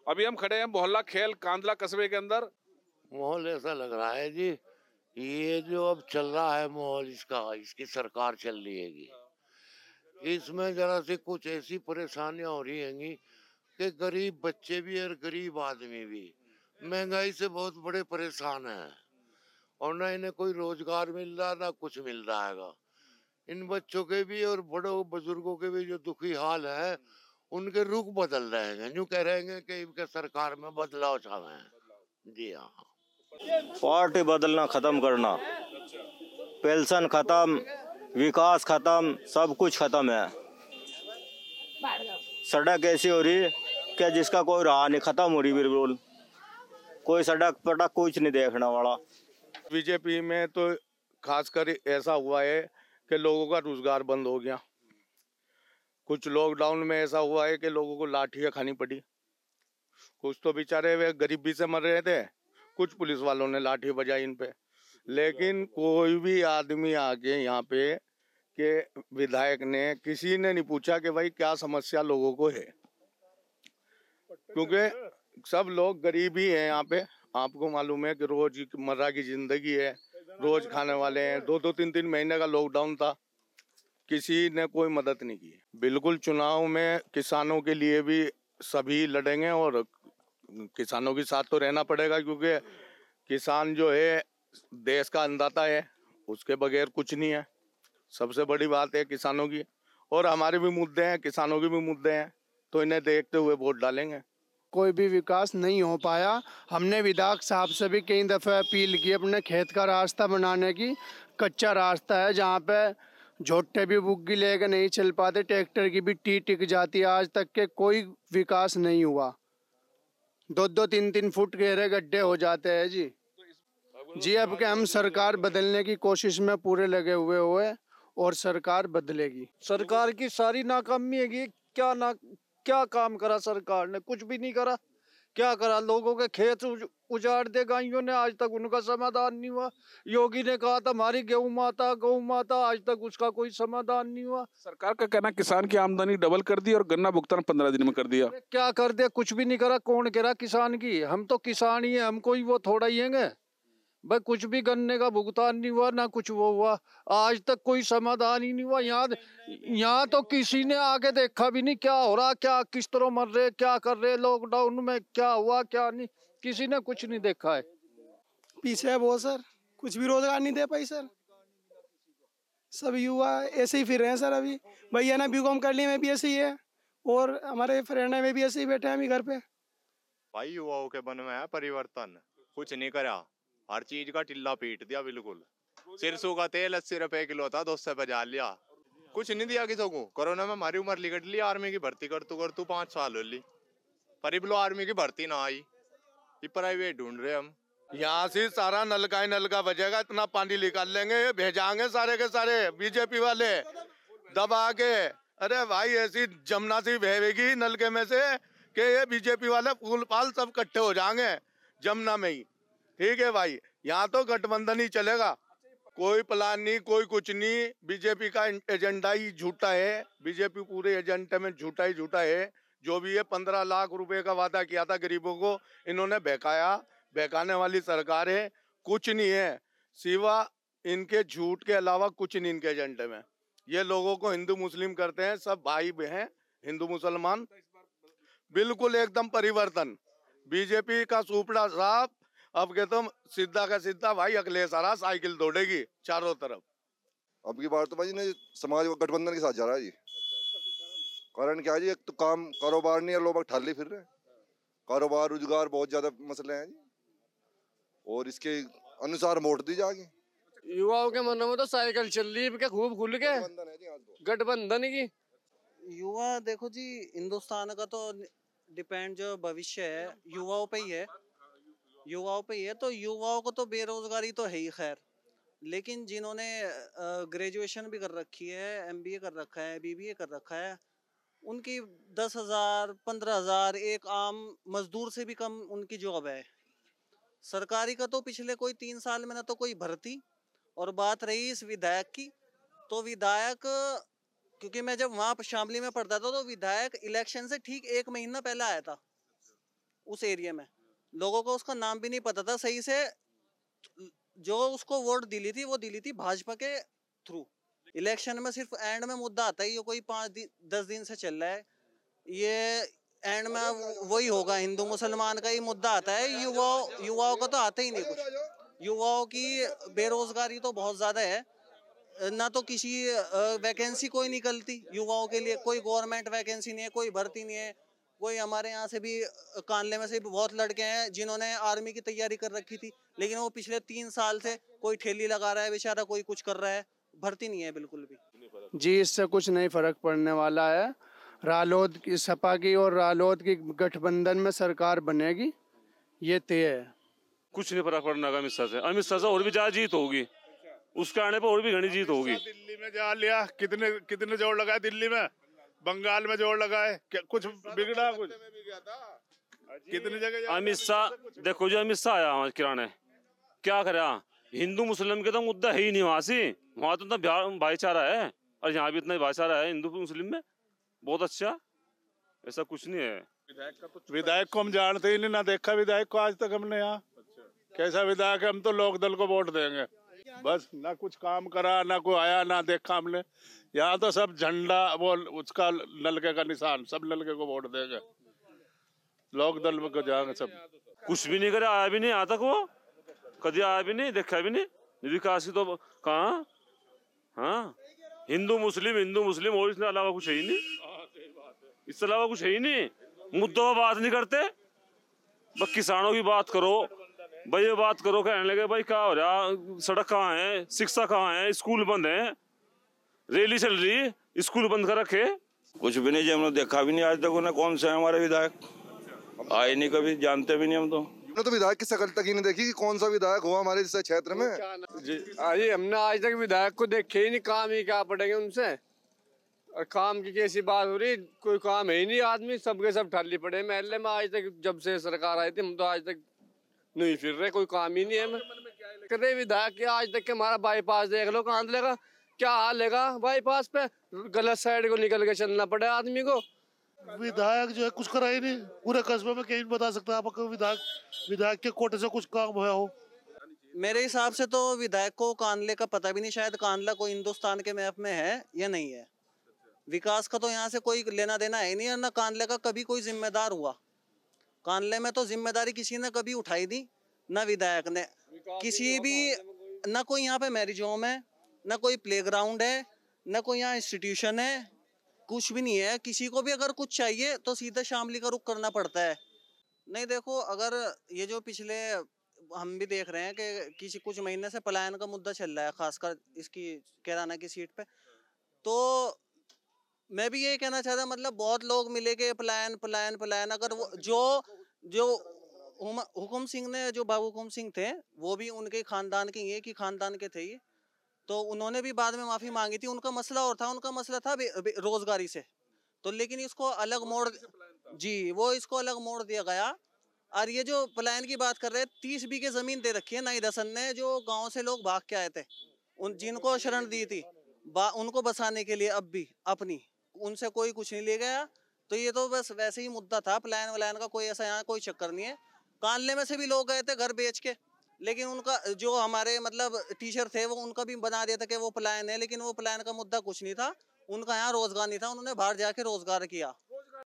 अभी हम खड़े हैं मोहल्ला खेल कांदला कस्बे के अंदर। माहौल ऐसा लग रहा है जी, ये जो अब चल रहा है माहौल, इसकी सरकार चल रही है, इसमें जरा से कुछ ऐसी परेशानियां हो रही हैं कि गरीब बच्चे भी और गरीब आदमी भी महंगाई से बहुत बड़े परेशान हैं, और ना इन्हें कोई रोजगार मिल रहा ना कुछ मिल रहा है। इन बच्चों के भी और बड़ों बुजुर्गों के भी जो दुखी हाल है, उनके रुख बदल रहे हैं। यूं कह रहे हैं कि इनके सरकार में बदलाव चाहे हैं। जी हाँ, पार्टी बदलना खत्म करना, पेंशन खत्म, विकास खत्म, सब कुछ खत्म है। सड़क ऐसी हो रही कि जिसका कोई राह नहीं, खत्म हो रही बिल्कुल। कोई सड़क पटक कुछ नहीं देखने वाला। बीजेपी में तो खासकर ऐसा हुआ है कि लोगों का रोजगार बंद हो गया। कुछ लॉकडाउन में ऐसा हुआ है कि लोगों को लाठियां खानी पड़ी। कुछ तो बेचारे वे गरीबी से मर रहे थे, कुछ पुलिस वालों ने लाठी बजाई इन पे। लेकिन कोई भी आदमी आके यहाँ पे के विधायक ने किसी ने नहीं पूछा कि भाई क्या समस्या लोगों को है, क्योंकि सब लोग गरीब ही हैं यहाँ पे। आपको मालूम है कि रोज मर्रा की जिंदगी है, रोज खाने वाले हैं। 2-3 महीने का लॉकडाउन था, किसी ने कोई मदद नहीं की। बिल्कुल चुनाव में किसानों के लिए भी सभी लड़ेंगे और किसानों के साथ तो रहना पड़ेगा, क्योंकि किसान जो है देश का अन्नदाता है, उसके बगैर कुछ नहीं है। सबसे बड़ी बात है किसानों की, और हमारे भी मुद्दे हैं, किसानों के भी मुद्दे हैं, तो इन्हें देखते हुए वोट डालेंगे। कोई भी विकास नहीं हो पाया। हमने विधायक साहब से भी कई दफ़े अपील की अपने खेत का रास्ता बनाने की। कच्चा रास्ता है जहाँ पे झोटे भी बुग्गी लेके नहीं चल पाते, ट्रैक्टर की भी टिक जाती है। आज तक के कोई विकास नहीं हुआ। 2-3 फुट गहरे गड्ढे हो जाते हैं जी। अब के हम सरकार बदलने की कोशिश में पूरे लगे हुए और सरकार बदलेगी। सरकार की सारी नाकामी है। क्या काम करा सरकार ने? कुछ भी नहीं करा। क्या करा? लोगों के खेत उजाड़ दे गायों ने, आज तक उनका समाधान नहीं हुआ। योगी ने कहा था हमारी गौ माता, आज तक उसका कोई समाधान नहीं हुआ। सरकार का कहना किसान की आमदनी डबल कर दी और गन्ना भुगतान 15 दिन में कर दिया। क्या कर दिया? कुछ भी नहीं करा। कौन कह रहा किसान की? हम तो किसान ही है, हम कोई वो थोड़ा ही है भाई। कुछ भी गन्ने का भुगतान नहीं हुआ, ना कुछ वो हुआ। आज तक कोई समाधान ही नहीं हुआ। यहाँ तो किसी ने आके देखा भी नहीं क्या हो रहा, क्या किस तरह मर रहे, क्या कर रहे, लॉकडाउन में क्या हुआ क्या नहीं, किसी ने कुछ नहीं देखा है। पीछे है वो सर, कुछ भी रोजगार नहीं दे पाई सर। सब युवा ऐसे ही फिर रहे हैं सर। अभी भैया ने बीकॉम कर लिया, मैं भी ऐसे ही है, और हमारे फ्रेंड में भी ऐसे ही बैठे हैं अभी घर पे। भाई युवाओं के मन में है परिवर्तन, कुछ नहीं करा। हर चीज का टिल्ला पीट दिया बिल्कुल। सरसों का तेल 80 रुपए किलो था, 200 पे जा लिया। कुछ नहीं दिया किसी को। कोरोना में हमारी उम्र लिकट ली, आर्मी की भर्ती करतू 5 साल हो ली, पर बिलो आर्मी की भर्ती ना आई। ये प्राइवेट ढूंढ रहे हम। यहाँ से सारा नलका ही नलका बजेगा, इतना पानी निकाल लेंगे, भेजाएंगे सारे के सारे बीजेपी वाले दबा के। अरे भाई ऐसी जमुना सी बहेगी नलके में से कि ये बीजेपी वाले फूल पाल सब इकट्ठे हो जाएंगे जमुना में ही। ठीक है भाई, यहाँ तो गठबंधन ही चलेगा, कोई प्लान नहीं, कोई कुछ नहीं। बीजेपी का एजेंडा ही झूठा है। बीजेपी पूरे एजेंडे में झूठा ही झूठा है। जो भी है 15 लाख रुपए का वादा किया था गरीबों को, इन्होंने बहकाया। बहकाने वाली सरकार है, कुछ नहीं है सिवा इनके झूठ के अलावा कुछ नहीं इनके एजेंडे में। ये लोगों को हिंदू मुस्लिम करते हैं, सब भाई बहन हिंदू मुसलमान। बिल्कुल एकदम परिवर्तन। बीजेपी का सुपड़ा साहब अब के तुम सीधा का सीधा भाई अखिलेश आ रहा, साइकिल दौड़ेगी चारों तरफ। अब की बार तो भाई ने समाज गठबंधन के साथ जा रहा है जी। कारण क्या है जी, एक तो काम कारोबार नहीं है, लोग ठाली फिर रहे हैं। कारोबार रोजगार बहुत ज्यादा मसले हैं जी, और इसके अनुसार वोट दी जाएगी। युवाओं के मन में तो साइकिल चल रही है खूब खुल के, गठबंधन की। युवा देखो जी, हिंदुस्तान का तो डिपेंड जो भविष्य है युवाओं पे ही है। तो युवाओं को तो बेरोजगारी तो है ही खैर, लेकिन जिन्होंने ग्रेजुएशन भी कर रखी है, एमबीए कर रखा है, बीबीए कर रखा है, उनकी 10,000 15,000 एक आम मजदूर से भी कम उनकी जॉब है। सरकारी का तो पिछले कोई 3 साल में ना तो कोई भर्ती। और बात रही इस विधायक की, तो विधायक, क्योंकि मैं जब वहाँ शामली में पढ़ता था तो विधायक इलेक्शन से ठीक 1 महीना पहले आया था, उस एरिया में लोगों को उसका नाम भी नहीं पता था सही से। जो उसको वोट दिली थी वो दिली थी भाजपा के थ्रू। इलेक्शन में सिर्फ एंड में मुद्दा आता है, ये कोई 5-10 दिन से चल रहा है, ये एंड में वही होगा, हिंदू मुसलमान का ही मुद्दा आता है। युवाओं का तो आता ही नहीं कुछ। युवाओं की बेरोजगारी तो बहुत ज्यादा है, ना तो किसी वैकेंसी कोई निकलती युवाओं के लिए, कोई गवर्नमेंट वैकेंसी नहीं है, कोई भर्ती नहीं है। कोई हमारे यहाँ से भी कानले में से भी बहुत लड़के हैं जिन्होंने आर्मी की तैयारी कर रखी थी, लेकिन वो पिछले 3 साल से कोई ठेली लगा रहा है बेचारा, कोई कुछ कर रहा है, भर्ती नहीं है बिल्कुल भी। जी इससे कुछ नहीं फर्क पड़ने वाला है। रालोद की, सपा की और रालोद की गठबंधन में सरकार बनेगी, ये तय है। कुछ नहीं फर्क पड़ने का अमित शाह से और भी ज्यादा जीत होगी, उसके आने पर और भी घनी जीत होगी। दिल्ली में जा लिया, कितने जोड़ लगाए दिल्ली में, बंगाल में जोड़ लगाए, कुछ बिगड़ा, कुछ कितनी जगह अमित शाह देखो, जो अमित शाह आया वहाँ किराने क्या करे, हिंदू मुस्लिम के तो मुद्दा है ही नहीं वहाँ से, वहाँ तो भाईचारा है, और यहाँ भी इतना भाईचारा है हिंदू मुस्लिम में, बहुत अच्छा, ऐसा कुछ नहीं है। विधायक को हम जानते ही नहीं, ना देखा विधायक को आज तक हमने यहाँ। कैसा विधायक है, हम तो लोक दल को वोट देंगे बस, ना कुछ काम करा, ना कोई आया, ना देखा हमने। यहाँ तो सब झंडा, वो उसका नलके का निशान, सब नलके को वोट देंगे, लोक दल में को जाएंगे सब। कुछ भी नहीं करे, आया भी नहीं यहाँ तक, वो कभी आया भी नहीं, देखा भी नहीं, विकास की तो कहाँ। हाँ, हिंदू मुस्लिम और इसके अलावा कुछ है ही नहीं, इसके अलावा कुछ है ही नहीं। मुद्दों पर बात नहीं करते, बस किसानों की बात करो भाई, ये बात करो, कहने लगे भाई क्या हो रहा, सड़क कहाँ है, शिक्षा कहाँ है, स्कूल बंद है, रैली चल रही, स्कूल बंद कर रखे। कुछ भी नहीं जी, हमने देखा भी नहीं आज तक उन्हें, कौन से है हमारे विधायक, आए नहीं कभी, जानते भी नहीं हम तो विधायक की शकल तक ही नहीं देखी कि कौन सा विधायक हुआ हमारे इस क्षेत्र में। जी हमने आज तक विधायक को देखे ही नहीं, काम ही क्या पड़ेंगे उनसे, और काम की कैसी बात हो रही, कोई काम है ही नहीं, आदमी सबके सब ठाली पड़े महल्ले में। आज तक जब से सरकार आई थी हम तो आज तक नहीं फिर रहे, कोई काम ही नहीं है। करे विधायक के आज तक के हमारा बाईपास देख लो, कहाँ लेगा, क्या हाल लेगा बाईपास पे, गलत साइड को निकल के चलना पड़े आदमी को। विधायक जो है कुछ करा ही नहीं, पूरे कस्बे में कहीं बता सकता है आपको विधायक के कोटे से कुछ काम हुआ हो। मेरे हिसाब से तो विधायक को कानले का पता भी नहीं, शायद कानला कोई हिंदुस्तान के मैप में है या नहीं है। विकास का तो यहाँ से कोई लेना देना है नहीं, और ना कानले का कभी कोई जिम्मेदार हुआ। कानले में तो जिम्मेदारी किसी ने कभी उठाई दी, ना विधायक ने किसी भी, ना कोई यहाँ पे मैरिज होम है, ना कोई प्लेग्राउंड है, ना कोई यहाँ इंस्टीट्यूशन है, कुछ भी नहीं है। किसी को भी अगर कुछ चाहिए तो सीधे शामली का रुख करना पड़ता है। नहीं देखो, अगर ये जो पिछले हम भी देख रहे हैं कि कुछ महीने से पलायन का मुद्दा चल रहा है, खासकर इसकी कैराना की सीट पे, तो मैं भी यही कहना चाहता, मतलब बहुत लोग मिले के पलायन पलायन पलायन। अगर वो जो हुकुम सिंह ने, जो बाबू हुकुम सिंह थे, वो भी उनके खानदान के, ये कि खानदान के थे ये, तो उन्होंने भी बाद में माफी मांगी थी। उनका मसला और था, उनका मसला था रोजगारी से, तो लेकिन इसको अलग मोड़, जी वो इसको अलग मोड़ दिया गया। और ये जो पलायन की बात कर रहे हैं, 30 बीघे जमीन दे रखी है नाई दसन ने, जो गांव से लोग भाग के आए थे, जिनको शरण दी थी, उनको बसाने के लिए, अब भी अपनी, उनसे कोई कुछ नहीं ले गया। तो ये तो बस वैसे ही मुद्दा था, पलायन वलायन का कोई ऐसा यहाँ कोई चक्कर नहीं है। कानले में से भी लोग गए थे घर बेच के, लेकिन उनका जो हमारे मतलब टीचर थे, वो उनका भी बना दिया था कि वो पलायन है, लेकिन वो पलायन का मुद्दा कुछ नहीं था, उनका यहाँ रोजगार नहीं था, उन्होंने बाहर जाके रोजगार किया।